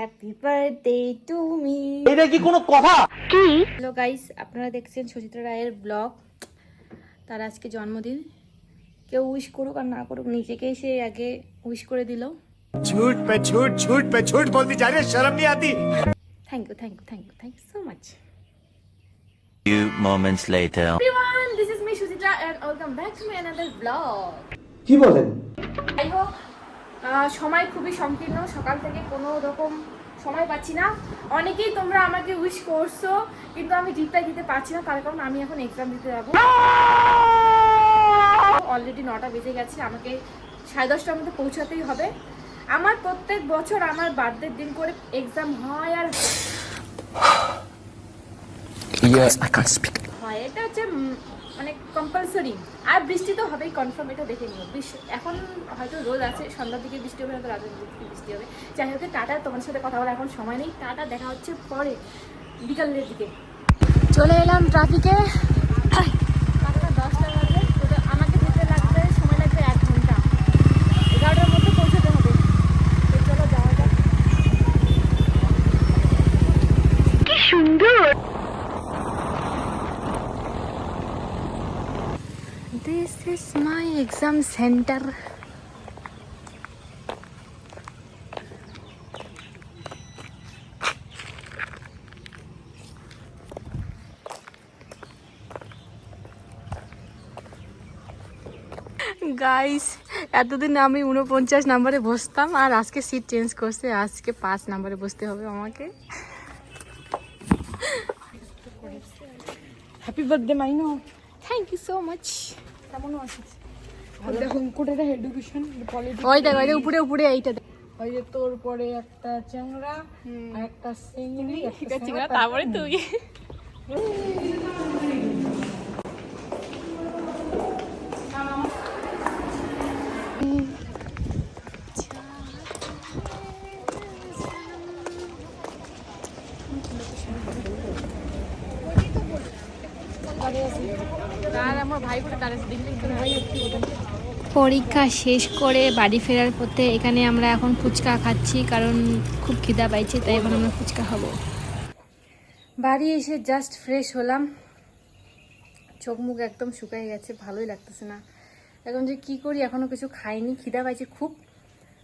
Happy birthday to me. এটা কি কোনো কথা? কি হ্যালো গাইস, আপনারা দেখছেন সুচিত্রা রায়ের ব্লগ। তার আজকে জন্মদিন। কেউ উইশ করুক আর না করুক, নিজেকে সে আগে উইশ করে দিল। झूठ पे झूठ झूठ पे झूठ बोलती जा रही है, शर्म नहीं आती? Thank you thank you thank you thank you so much. Few moments later. Everyone, this is me Suchitra and welcome back to my another blog. কি বলেন? যাই হোক, সময় খুবই সংকীর্ণ, সকাল থেকে কোনো রকম সময় পাচ্ছি না। অনেকেই তোমরা আমাকে উইশ করছো, কিন্তু আমি রিপ্লাই দিতে পারছি না, তার কারণ আমি এখন এক্সাম দিতে যাবো। অলরেডি 9টা বেজে গেছে, আমাকে 10:30টার মধ্যে পৌঁছাতেই হবে। আমার প্রত্যেক বছর আমার বার্থডের দিন করে এক্সাম হয় আর হয়, এটা হচ্ছে মানে কম্পালসারি। আর বৃষ্টি তো হবেই কনফার্ম, এটা দেখে নিও। এখন হয়তো রোদ আছে, সন্ধ্যার দিকে বৃষ্টি হবে, হয়তো রাতের দিকে বৃষ্টি হবে। যাই হোক, টাটা, তোমার সাথে কথা বলার এখন সময় নেই। টাটা, দেখা হচ্ছে পরে বিকালের দিকে। চলে এলাম ট্রাফিকে। 10টা বাজে, তো আমাকে যেতে লাগবে, সময় লাগবে 1 ঘন্টা। 11টার মধ্যে পৌঁছাতে হবে। তো চলো যাওয়া যাক। কি সুন্দর! This is my exam center. Guys, এতদিন আমি 49 নম্বরে বসতাম, আর আজকে সিট চেঞ্জ করছে, আজকে 5 নম্বরে বসতে হবে আমাকে। হ্যাপি বার্থডে মাইনো। Thank you so much. কেমন আছিস? দেখো কোটাটা এডুকেশন পলিটিক্স। ওই দেখ, ওই যে উপরে উপরে এইটা দেখ। ওই যে তোর পরে একটা চ্যাংড়া আর একটা সিংড়ি, একটা চিংড়া, তারপরে তুই। পরীক্ষা শেষ করে বাড়ি ফেরার পথে এখানে আমরা এখন ফুচকা খাচ্ছি, কারণ খুব খিদা পাইছে, তাই এখন আমরা ফুচকা খাবো। বাড়ি এসে জাস্ট ফ্রেশ হলাম, চোখ মুখ একদম শুকাই গেছে, ভালোই লাগতেছে না। এখন যে কি করি, এখনো কিছু খাইনি, খিদা পাইছে খুব।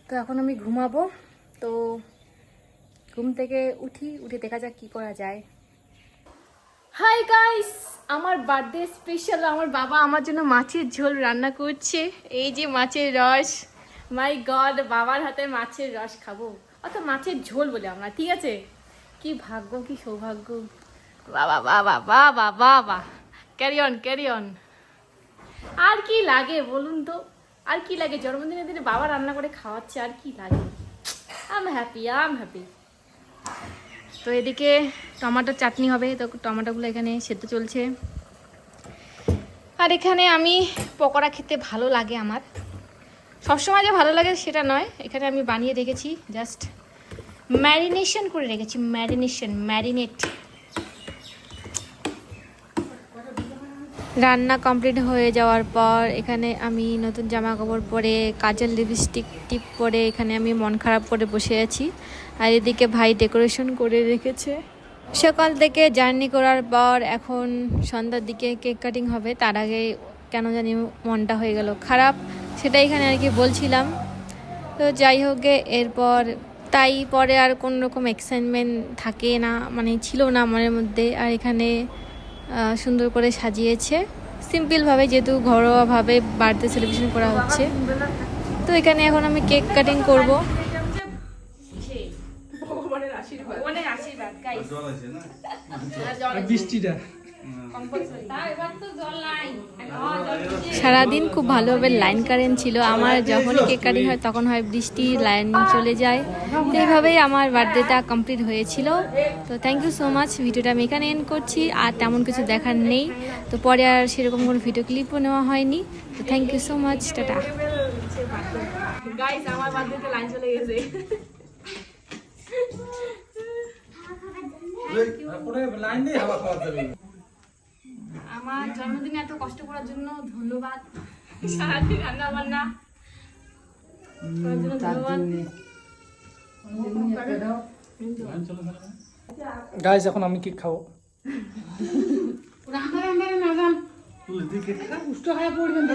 তো এখন আমি ঘুমাবো। তো ঘুম থেকে উঠে দেখা যাক কি করা যায়। হাই গাইস, আমার বার্থডে স্পেশাল। আমার বাবা আমার জন্য মাছের ঝোল রান্না করছে। এই যে মাছের রস, মাই গড, বাবার হাতে মাছের রস খাবো, অর্থাৎ মাছের ঝোল বলে আমরা, ঠিক আছে? কি ভাগ্য, কি সৌভাগ্য! বাবা বাবা বাবা বাবা, ক্যারি অন ক্যারি অন। আর কি লাগে বলুন তো, আর কি লাগে? জন্মদিনের দিনে বাবা রান্না করে খাওয়াচ্ছে, আর কি লাগে? I am happy, I am happy. তো এদিকে টমেটোর চাটনি হবে, তো টমেটোগুলো এখানে সেদ্ধ চলছে। আর এখানে আমি পকোড়া খেতে ভালো লাগে আমার, সবসময় যে ভালো লাগে সেটা নয়। এখানে আমি বানিয়ে রেখেছি, জাস্ট ম্যারিনেশন করে রেখেছি, ম্যারিনেট। রান্না কমপ্লিট হয়ে যাওয়ার পর এখানে আমি নতুন জামা কাপড় পরে, কাজল লিপস্টিক টিপ পরে এখানে আমি মন খারাপ করে বসে আছি। আর এদিকে ভাই ডেকোরেশন করে রেখেছে। সকাল থেকে জার্নি করার পর এখন সন্ধ্যার দিকে কেক কাটিং হবে, তার আগে কেন জানি মনটা হয়ে গেল খারাপ, সেটা এখানে আর কি বলছিলাম। তো যাই হোক, এরপর তাই পরে আর কোন রকম এক্সাইটমেন্ট থাকে না, মানে ছিল না মনের মধ্যে। আর এখানে সুন্দর করে সাজিয়েছে সিম্পলভাবে, যেহেতু ঘরোয়াভাবে বার্থডে সেলিব্রেশন করা হচ্ছে। তো এখানে এখন আমি কেক কাটিং করব। বৃষ্টিটা সারাদিন খুব ভালোভাবে লাইন কারেন্ট ছিল আমার। যখনই কেক কাটিং হয় তখন হয় বৃষ্টি, লাইন চলে যায়। তো এইভাবেই আমার বার্থডেটা কমপ্লিট হয়েছিল। তো থ্যাংক ইউ সো মাচ। ভিডিওটা আমি এখানে এন্ড করছি, আর তেমন কিছু দেখার নেই। তো পরে আর সেরকম কোনো ভিডিও ক্লিপও নেওয়া হয়নি। তো থ্যাংক ইউ সো মাচ, টাটা। গাইস, আমার বার্থডেতে লাইন চলে গেছে। আমার জন্মদিনে এত কষ্ট করার জন্য ধন্যবাদ। সারাদিন রান্না বান্না করার জন্য ধন্যবাদ। গাইস এখন আমি কেক খাবো। রান্না রান্না না জান তুই কেক খা, পুষ্ট হয়ে পড়বেন।